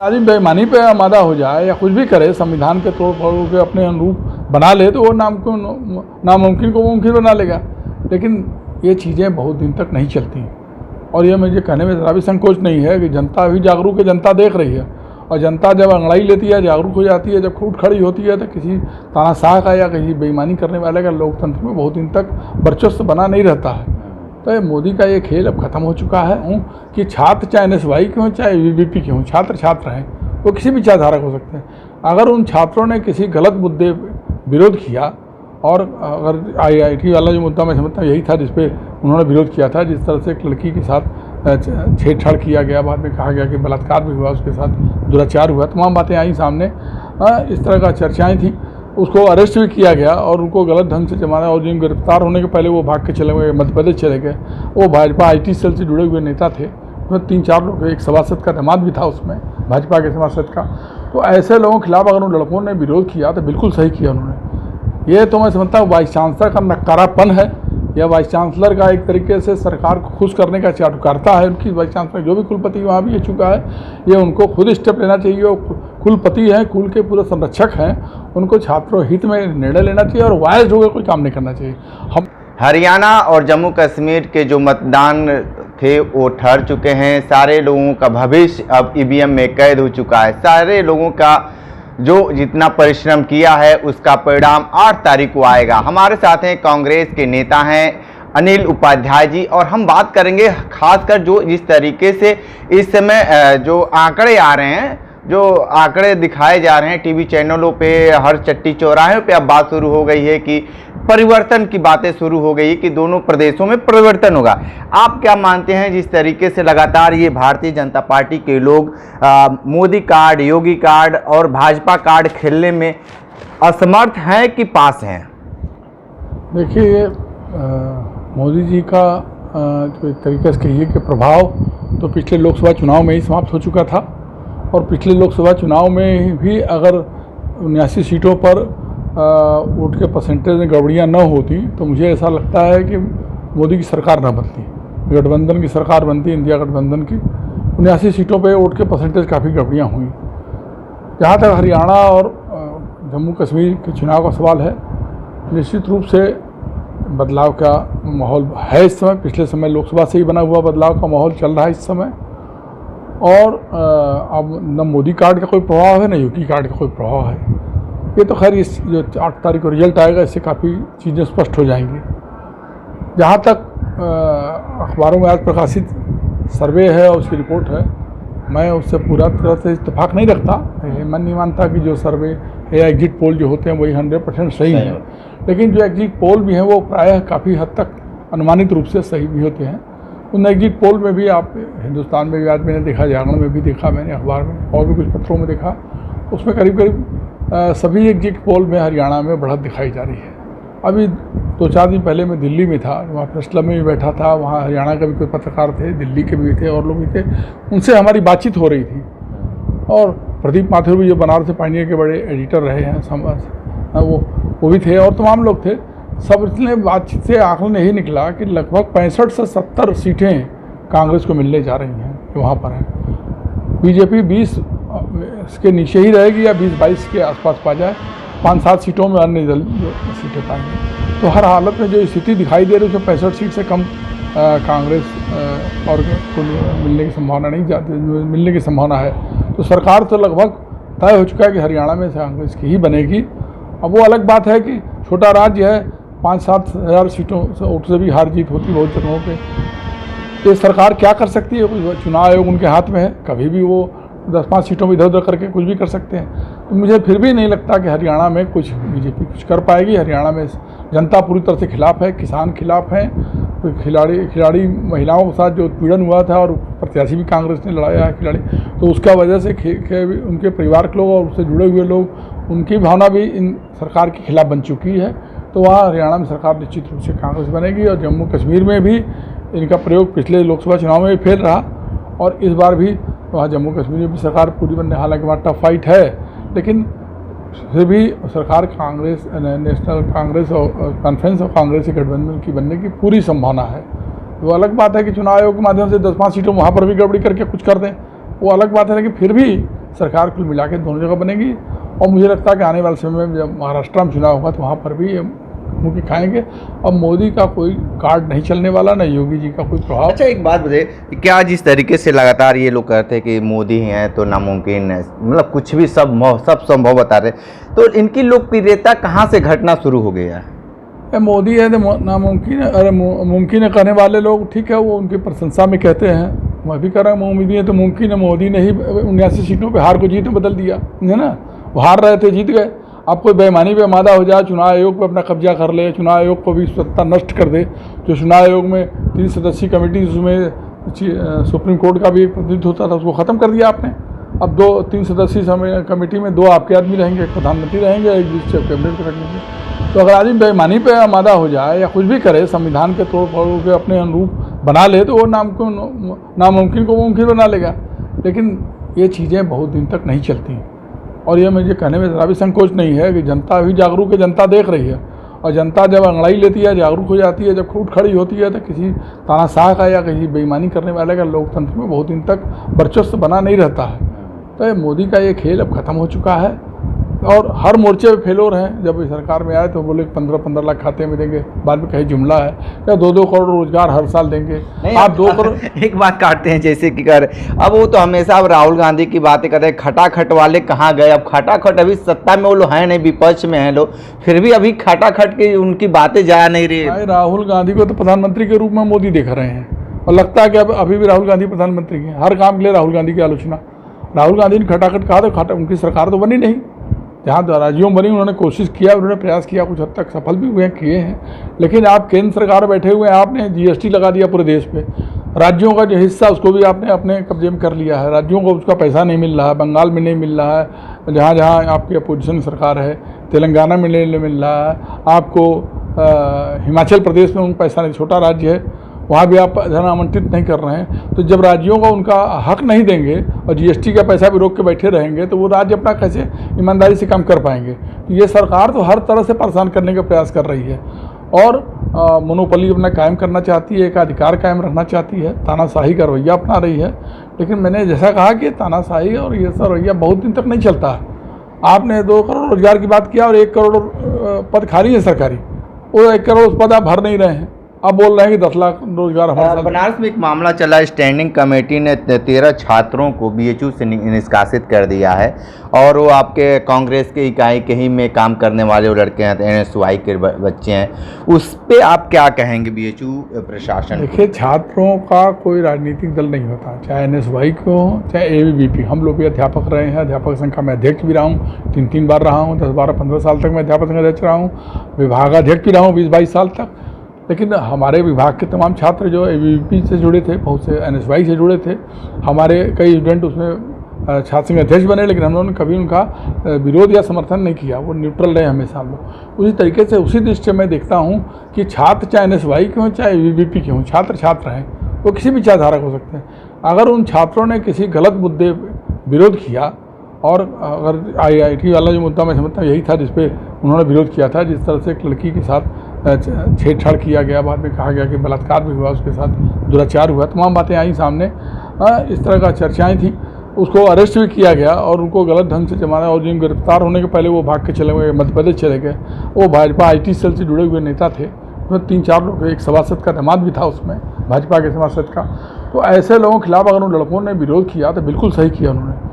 आदमी बेईमानी पे आमादा हो जाए या कुछ भी करे, संविधान के तोड़ फोड़ के अपने अनुरूप बना ले तो वो नामुमकिन को मुमकिन बना लेगा। लेकिन ये चीज़ें बहुत दिन तक नहीं चलती और ये मुझे कहने में ज़रा भी संकोच नहीं है कि जनता अभी जागरूक है, जनता देख रही है। और जनता जब अंगड़ाई लेती है, जागरूक हो जाती है, जब खूट खड़ी होती है तो किसी तानाशाह का या किसी बेईमानी करने वाले का लोकतंत्र में बहुत दिन तक वर्चस्व बना नहीं रहता है। तो ये मोदी का ये खेल अब ख़त्म हो चुका है कि छात्र चाहे NSY के हों चाहे VVP के हों, छात्र छात्र हैं, वो किसी भी विचारधारा हो सकते हैं। अगर उन छात्रों ने किसी गलत मुद्दे विरोध किया, और अगर IIT वाला जो मुद्दा मैं समझता हूँ यही था जिस पे उन्होंने विरोध किया था, जिस तरह से एक लड़की के साथ छेड़छाड़ किया गया, बाद में कहा गया कि बलात्कार भी हुआ, उसके साथ दुराचार हुआ, तमाम बातें आई सामने, इस तरह का चर्चाएँ थी। उसको अरेस्ट भी किया गया और उनको गलत ढंग से जमाना, और जिन गिरफ्तार होने के पहले वो भाग के चले गए, मध्य प्रदेश चले गए। वो भाजपा IT सेल से जुड़े हुए नेता थे, उसमें 3-4 लोग, एक सभासद का दामाद भी था उसमें, भाजपा के सभासद का। तो ऐसे लोगों के खिलाफ अगर उन लड़कों ने विरोध किया तो बिल्कुल सही किया उन्होंने। ये तो मैं समझता हूँ वाइस चांसलर का नकारापन है, या वाइस चांसलर का एक तरीके से सरकार को खुश करने का चाटुकारिता है उनकी। वाइस चांसलर जो भी कुलपति वहाँ भी ये चुका है, ये उनको खुद स्टेप लेना चाहिए। वो कुलपति हैं, कुल के पूरे संरक्षक हैं, उनको छात्रों हित में निर्णय लेना चाहिए और वाइज होकर कोई काम नहीं करना चाहिए। हम हरियाणा और जम्मू कश्मीर के जो मतदान थे वो ठहर चुके हैं। सारे लोगों का भविष्य अब EVM में कैद हो चुका है। सारे लोगों का जो जितना परिश्रम किया है उसका परिणाम 8 तारीख को आएगा। हमारे साथ हैं कांग्रेस के नेता हैं अनिल उपाध्याय जी, और हम बात करेंगे खासकर जो जिस तरीके से इस समय जो आंकड़े आ रहे हैं, जो आंकड़े दिखाए जा रहे हैं टीवी चैनलों पे, हर चट्टी चौराहे पे अब बात शुरू हो गई है कि परिवर्तन की बातें शुरू हो गई कि दोनों प्रदेशों में परिवर्तन होगा। आप क्या मानते हैं जिस तरीके से लगातार ये भारतीय जनता पार्टी के लोग मोदी कार्ड, योगी कार्ड और भाजपा कार्ड खेलने में असमर्थ हैं कि पास हैं? देखिए, मोदी जी का जो एक तरीके से कहिए कि प्रभाव तो पिछले लोकसभा चुनाव में ही समाप्त हो चुका था, और पिछले लोकसभा चुनाव में भी अगर 79 सीटों पर वोट के परसेंटेज में गड़बड़ियाँ न होती तो मुझे ऐसा लगता है कि मोदी की सरकार न बनती, गठबंधन की सरकार बनती, इंडिया गठबंधन की। 79 सीटों पे वोट के परसेंटेज काफ़ी गड़बड़ियाँ हुई। जहाँ तक हरियाणा और जम्मू कश्मीर के चुनाव का सवाल है, निश्चित रूप से बदलाव का माहौल है इस समय। पिछले समय लोकसभा से ही बना हुआ बदलाव का माहौल चल रहा है इस समय। और अब न मोदी कार्ड का कोई प्रभाव है, न योगी कार्ड का कोई प्रभाव है। ये तो खैर इस जो 8 तारीख को रिजल्ट आएगा, इससे काफ़ी चीज़ें स्पष्ट हो जाएंगी। जहाँ तक अखबारों में आज प्रकाशित सर्वे है और उसकी रिपोर्ट है, मैं उससे पूरा तरह से इत्तेफाक नहीं रखता। मैं नहीं मानता कि जो सर्वे या एग्जिट पोल जो होते हैं वही 100% सही है, लेकिन जो एग्जिट पोल भी हैं वो प्रायः काफ़ी हद तक अनुमानित रूप से सही भी होते हैं। उन एग्जिट पोल में भी आप हिंदुस्तान में भी आज मैंने देखा, जागरण में भी देखा, मैंने अखबार में और भी कुछ पत्रों में देखा, उसमें करीब करीब सभी एग्जिट पोल में हरियाणा में बढ़त दिखाई जा रही है। अभी 2-4 दिन पहले मैं दिल्ली में था, वहाँ प्रेस क्लब में भी बैठा था, वहाँ हरियाणा के भी कोई पत्रकार थे, दिल्ली के भी थे और लोग भी थे, उनसे हमारी बातचीत हो रही थी। और प्रदीप माथुर भी जो बनारस पाइनियर के बड़े एडिटर रहे हैं, वो भी थे और तमाम लोग थे। सब इसलिए बातचीत से आंकलन यही निकला कि लगभग 65 से 70 सीटें कांग्रेस को मिलने जा रही हैं जो वहाँ पर हैं। बीजेपी 20 इसके नीचे ही रहेगी या 20-22 के आसपास पा जाए, 5-7 सीटों में अन्य दल सीटें पाएंगे। तो हर हालत में जो स्थिति दिखाई दे रही है, 65 सीट से कम कांग्रेस और को मिलने की संभावना नहीं जाती, मिलने की संभावना है। तो सरकार तो लगभग तय हो चुका है कि हरियाणा में कांग्रेस की ही बनेगी। अब वो अलग बात है कि छोटा राज्य है, 5-7 हज़ार सीटों से भी हार जीत होती बहुत जगहों पे। ये सरकार क्या कर सकती है? चुनाव आयोग उनके हाथ में है, कभी भी वो 10-5 सीटों में इधर उधर करके कुछ भी कर सकते हैं। तो मुझे फिर भी नहीं लगता कि हरियाणा में कुछ बीजेपी कुछ कर पाएगी। हरियाणा में जनता पूरी तरह से खिलाफ है, किसान खिलाफ हैं, तो खिलाड़ी महिलाओं के साथ जो उत्पीड़न हुआ था और प्रत्याशी भी कांग्रेस ने लड़ाया है खिलाड़ी, तो उसका वजह से उनके परिवार के लोग और उससे जुड़े हुए लोग, उनकी भावना भी इन सरकार के खिलाफ बन चुकी है। तो वहाँ हरियाणा में सरकार निश्चित रूप से कांग्रेस बनेगी। और जम्मू कश्मीर में भी इनका प्रयोग पिछले लोकसभा चुनाव में भी फेल रहा, और इस बार भी वहाँ जम्मू कश्मीर में भी सरकार पूरी बनने, हालांकि वहाँ टफ फाइट है, लेकिन फिर भी सरकार कांग्रेस, नेशनल कांग्रेस और कॉन्फ्रेंस ऑफ कांग्रेस के गठबंधन की बनने की पूरी संभावना है। वो अलग बात है कि चुनाव आयोग के माध्यम से 10-5 सीटों वहाँ पर भी गड़बड़ी करके कुछ कर दें, वो अलग बात है, लेकिन फिर भी सरकार कुल मिला के दोनों जगह बनेगी। और मुझे लगता है कि आने वाले समय में जब महाराष्ट्र में चुनाव होगा तो वहाँ पर भी ये मुँह खाएंगे। अब मोदी का कोई कार्ड नहीं चलने वाला, न योगी जी का कोई प्रभाव। अच्छा, एक बात बताइए, क्या जिस तरीके से लगातार ये लोग कहते हैं कि मोदी हैं तो नामुमकिन है, मतलब कुछ भी सब संभव बता रहे, तो इनकी लोकप्रियता कहाँ से घटना शुरू हो गया है? मोदी है तो नामुमकिन है, अरे मुमकिन है कहने वाले लोग ठीक है, वो उनकी प्रशंसा में कहते हैं। मैं भी कह रहा हूँ मोदी है तो मुमकिन है। मोदी ने ही 79 सीटों पे हार को जीत में बदल दिया है ना। वो हार रहे थे, जीत गए। अब कोई बेईमानी पे आमादा हो जाए, चुनाव आयोग पे अपना कब्जा कर ले, चुनाव आयोग को भी सत्ता नष्ट कर दे। जो चुनाव आयोग में 3 सदस्यीय कमेटी, उसमें सुप्रीम कोर्ट का भी प्रतिनिधित्व होता था, उसको ख़त्म कर दिया आपने। अब 2-3 सदस्यीय कमेटी में 2 आपके आदमी रहेंगे, एक प्रधानमंत्री रहेंगे, एक चीफ कैबिनेट रखेंगे। तो अगर आदमी बेईमानी पे आमादा हो जाए या कुछ भी करे, संविधान के तोड़ फोड़ के अपने अनुरूप बना ले, तो वो नामुमकिन को मुमकिन बना लेगा। लेकिन ये चीज़ें बहुत दिन तक नहीं चलती। और ये मुझे कहने में ज़रा भी संकोच नहीं है कि जनता अभी जागरूक है, जनता देख रही है। और जनता जब अंगड़ाई लेती है, जागरूक हो जाती है, जब खूट खड़ी होती है, तो किसी तानाशाह का या किसी बेईमानी करने वाले का लोकतंत्र में बहुत दिन तक वर्चस्व बना नहीं रहता है। तो ये मोदी का ये खेल अब ख़त्म हो चुका है और हर मोर्चे पे फेलोर हैं। जब इस सरकार में आए तो बोले 15-15 लाख खाते में देंगे, बाद में कहीं जुमला है क्या 2-2 करोड़ रोजगार हर साल देंगे। आप 2 करोड़ एक बात काटते हैं जैसे कि कर, अब वो तो हमेशा अब राहुल गांधी की बातें करते हैं, खटाखट वाले कहाँ गए? अब खटाखट अभी सत्ता में वो लोग हैं नहीं, विपक्ष में हैं लोग, फिर भी अभी खटाखट की उनकी बातें जा नहीं रही। राहुल गांधी को तो प्रधानमंत्री के रूप में मोदी देख रहे हैं और लगता है कि अब अभी भी राहुल गांधी प्रधानमंत्री हैं। हर काम के लिए राहुल गांधी की आलोचना। राहुल गांधी ने खटाखट कहा तो उनकी सरकार तो बनी नहीं। जहाँ राज्यों में बनी उन्होंने कोशिश किया, उन्होंने प्रयास किया, कुछ हद तक सफल भी हुए किए हैं। लेकिन आप केंद्र सरकार बैठे हुए हैं, आपने जीएसटी लगा दिया पूरे देश पे। राज्यों का जो हिस्सा उसको भी आपने अपने कब्जे में कर लिया है। राज्यों को उसका पैसा नहीं मिल रहा है, बंगाल में नहीं मिल रहा है, जहाँ जहाँ आपकी अपोजिशन सरकार है, तेलंगाना में नहीं मिल रहा है आपको, हिमाचल प्रदेश में उनका पैसा नहीं, छोटा राज्य है, वहाँ भी आप धन आवंटित नहीं कर रहे हैं। तो जब राज्यों का उनका हक नहीं देंगे और जीएसटी का पैसा भी रोक के बैठे रहेंगे तो वो राज्य अपना कैसे ईमानदारी से काम कर पाएंगे। तो ये सरकार तो हर तरह से परेशान करने का प्रयास कर रही है और मोनोपोली अपना कायम करना चाहती है, एक अधिकार कायम रखना चाहती है, तानाशाही का रवैया अपना रही है। लेकिन मैंने जैसा कहा कि तानाशाही और ये सब रवैया बहुत दिन तक नहीं चलता है। आपने 2 करोड़ रोजगार की बात किया और 1 करोड़ पद खाली है सरकारी, वो 1 करोड़ पद आप भर नहीं रहे हैं। अब बोल रहे हैं कि 10 लाख रोजगार हमारे। बनारस में एक मामला चला, स्टैंडिंग कमेटी ने 13 छात्रों को बीएचयू से निष्कासित कर दिया है और वो आपके कांग्रेस के इकाई के ही में काम करने वाले वो लड़के हैं, NSY के बच्चे हैं। उस पर आप क्या कहेंगे बीएचयू प्रशासन? देखिए, छात्रों का कोई राजनीतिक दल नहीं होता, चाहे NSY को हो चाहे ABVP। हम लोग भी अध्यापक रहे हैं, अध्यापक संघ का मैं अध्यक्ष भी रहा हूँ, 3 बार रहा हूँ, 10, 12, 15 साल तक मैं अध्यापक संघ अध्यक्ष रहा हूँ, विभागाध्यक्ष भी रहा हूँ 20-22 साल तक। लेकिन हमारे विभाग के तमाम छात्र जो ABVP से जुड़े थे, बहुत से NSY से जुड़े थे, हमारे कई स्टूडेंट उसमें छात्र संघ अध्यक्ष बने, लेकिन हम लोगों ने कभी उनका विरोध या समर्थन नहीं किया, वो न्यूट्रल रहे हमेशा हम लोग। उसी तरीके से उसी दृष्टि से मैं देखता हूँ कि छात्र चाहे NSY के हों चाहे ABVP के हों, छात्र छात्र हैं, वो किसी भी विचारधारा हो सकते हैं। अगर उन छात्रों ने किसी गलत मुद्दे विरोध किया, और अगर IIT वाला जो मुद्दा मैं समझता हूँ यही था जिस पे उन्होंने विरोध किया था, जिस तरह से एक लड़की के साथ छेड़छाड़ किया गया, बाद में कहा गया कि बलात्कार भी हुआ, उसके साथ दुराचार हुआ, तमाम बातें आई सामने, इस तरह का चर्चाएं थी। उसको अरेस्ट भी किया गया और उनको गलत ढंग से जमाना, और जिन गिरफ्तार होने के पहले वो भाग के चले गए, मध्य प्रदेश चले गए। वो भाजपा IT सेल से जुड़े हुए नेता थे, उसमें 3-4 लोग, एक सभासद का दामाद भी था उसमें, भाजपा के सभासद का। तो ऐसे लोगों के खिलाफ अगर उन लड़कों ने विरोध किया तो बिल्कुल सही किया उन्होंने।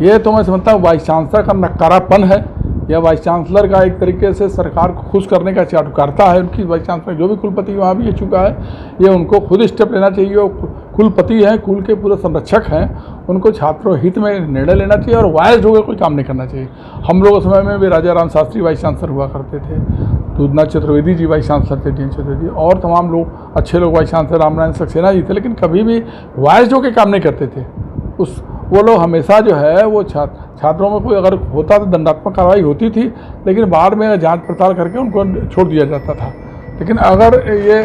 ये तो मैं समझता हूँ वाइस चांसलर का नकारापन है, या वाइस चांसलर का एक तरीके से सरकार को खुश करने का चाटुकारिता है उनकी। वाइस चांसलर जो भी कुलपति वहाँ भी ये चुका है, ये उनको खुद स्टेप लेना चाहिए। वो कुलपति हैं, कुल के पूरे संरक्षक हैं, उनको छात्रों हित में निर्णय लेना चाहिए और वाइज होकर कोई काम नहीं करना चाहिए। हम लोग उस समय में भी राजा राम शास्त्री वाइस चांसलर हुआ करते थे, दूधनाथ चतुर्वेदी जी वाइस चांसलर थे, DN चतुर्वेदी, और तमाम लोग अच्छे लोग वाइस चांसलर रामनारायण सक्सेना जी थे, लेकिन कभी भी वाइज होकर काम नहीं करते थे। वो लोग हमेशा जो है वो छात्रों में कोई अगर होता तो दंडात्मक कार्रवाई होती थी, लेकिन बाद में जांच पड़ताल करके उनको छोड़ दिया जाता था। लेकिन अगर ये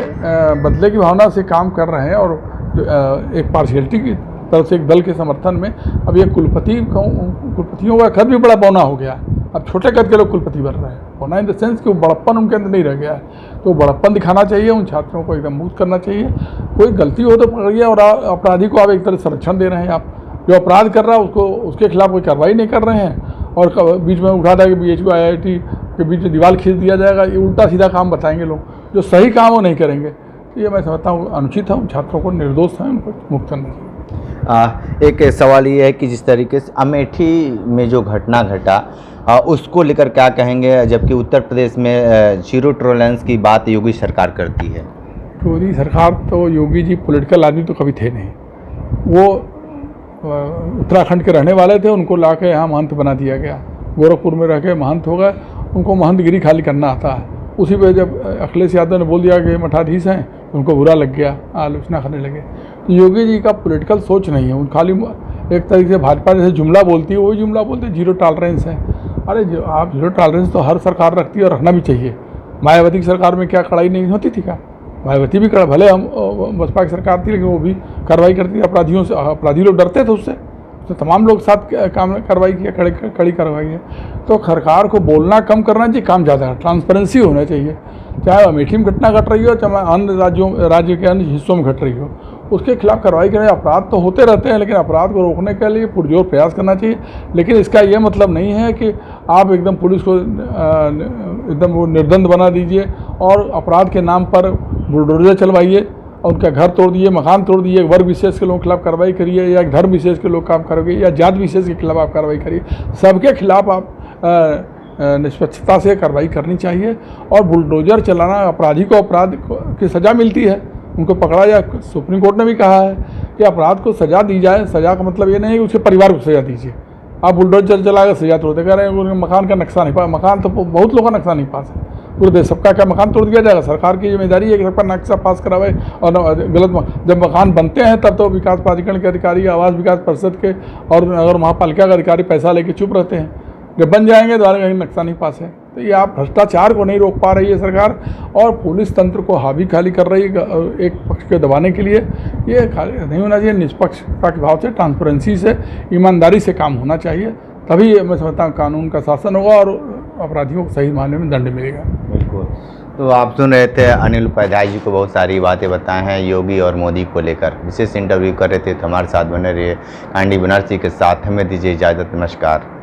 बदले की भावना से काम कर रहे हैं और एक पार्शियलिटी की तरफ से एक दल के समर्थन में, अब ये कुलपतियों का कद भी बड़ा बौना हो गया है। अब छोटे कद के लोग कुलपति बन रहे हैं, बौना इन द सेंस कि वो बड़प्पन उनके अंदर नहीं रह गया है। तो बड़प्पन दिखाना चाहिए, उन छात्रों को एकदम मुक्त करना चाहिए। कोई गलती हो तो पकड़िए, और अपराधी को आप एक तरह संरक्षण दे रहे हैं आप। जो अपराध कर रहा है उसको उसके खिलाफ कोई कार्रवाई नहीं कर रहे हैं, और बीच में उठा था कि BHU IIT के बीच में दीवार खींच दिया जाएगा। ये उल्टा सीधा काम बताएंगे लोग, जो सही काम वो नहीं करेंगे। तो ये मैं समझता हूँ अनुचित है, उन छात्रों को निर्दोष है, उनको मुक्त करना चाहिए। एक सवाल ये है कि जिस तरीके से अमेठी में जो घटना घटा उसको लेकर क्या कहेंगे, जबकि उत्तर प्रदेश में जीरो टॉलरेंस की बात योगी सरकार करती है। योगी सरकार तो, योगी जी पॉलिटिकल आदमी तो कभी थे नहीं। वो उत्तराखंड के रहने वाले थे, उनको ला के यहाँ महंत बना दिया गया। गोरखपुर में रह के महंत हो गए, उनको महंतगिरी खाली करना आता है। उसी पे जब अखिलेश यादव ने बोल दिया कि मठाधीश हैं, उनको बुरा लग गया, आलोचना करने लगे। तो योगी जी का पॉलिटिकल सोच नहीं है, उन खाली एक तरीके से भाजपा जैसे जुमला बोलती है वही जुमला बोलते हैं, जीरो टॉलरेंस है। अरे जो आप जीरो टॉलरेंस तो हर सरकार रखती है और रखना भी चाहिए। मायावती की सरकार में क्या कड़ाई नहीं होती थी क्या? मायावती भी भले हम बसपा की सरकार थी, लेकिन वो भी कार्रवाई करती थी अपराधियों से। अपराधी लोग डरते थे उससे, तो तमाम लोग साथ काम कार्रवाई किया, कड़ी कार्रवाई है। तो सरकार को बोलना कम करना चाहिए, काम ज़्यादा है, ट्रांसपेरेंसी होना चाहिए। चाहे अमेठी में घटना घट रही हो, चाहे अन्य राज्य के अन्य हिस्सों में घट रही हो, उसके खिलाफ कार्रवाई करें। अपराध तो होते रहते हैं, लेकिन अपराध को रोकने के लिए पुरजोर प्रयास करना चाहिए। लेकिन इसका ये मतलब नहीं है कि आप एकदम पुलिस को एकदम वो निर्दंड बना दीजिए और अपराध के नाम पर बुलडोजर चलवाइए और उनका घर तोड़ दिए, मकान तोड़ दिए। वर्ग विशेष के लोगों के खिलाफ कार्रवाई करिए, या धर्म विशेष के लोग काम करोगे, या जात विशेष के खिलाफ आप कार्रवाई करिए। सबके खिलाफ आप निष्पक्षता से कार्रवाई करनी चाहिए। और बुलडोजर चलाना, अपराधी को अपराध की सज़ा मिलती है, उनको पकड़ा जाए। सुप्रीम कोर्ट ने भी कहा है कि अपराध को सज़ा दी जाए। सज़ा का मतलब ये नहीं है कि उसके परिवार को सज़ा दीजिए। आप बुलडोजर चलाकर सज़ा तोड़ते, कह रहे हैं मकान का नक्शा नहीं पास। मकान तो बहुत लोगों का नक्शा नहीं पास है पूरे देश, सबका क्या मकान तोड़ दिया जाएगा? सरकार की जिम्मेदारी है कि सबका नक्शा पास करावे। और जब मकान बनते हैं तब तो विकास प्राधिकरण के अधिकारी, आवास विकास परिषद के और नगर महापालिका के अधिकारी पैसा लेके चुप रहते हैं। जब बन जाएंगे तो कहीं नक्शा नहीं पास है। तो ये आप भ्रष्टाचार को नहीं रोक पा रही है सरकार, और पुलिस तंत्र को हावी खाली कर रही है एक पक्ष के दबाने के लिए। ये नहीं होना चाहिए। निष्पक्षता के भाव से, ट्रांसपेरेंसी से, ईमानदारी से काम होना चाहिए। तभी मैं समझता हूँ कानून का शासन होगा और अपराधियों को सही मायने में दंड मिलेगा। बिल्कुल। तो आप सुन रहे थे अनिल उपाध्याय जी को बहुत सारी बातें बताए हैं योगी और मोदी को लेकर। विशेष इंटरव्यू कर रहे थे, तो हमारे साथ बने रहिए। कांडी बनारसी के साथ हमें दीजिए इजाज़त। नमस्कार।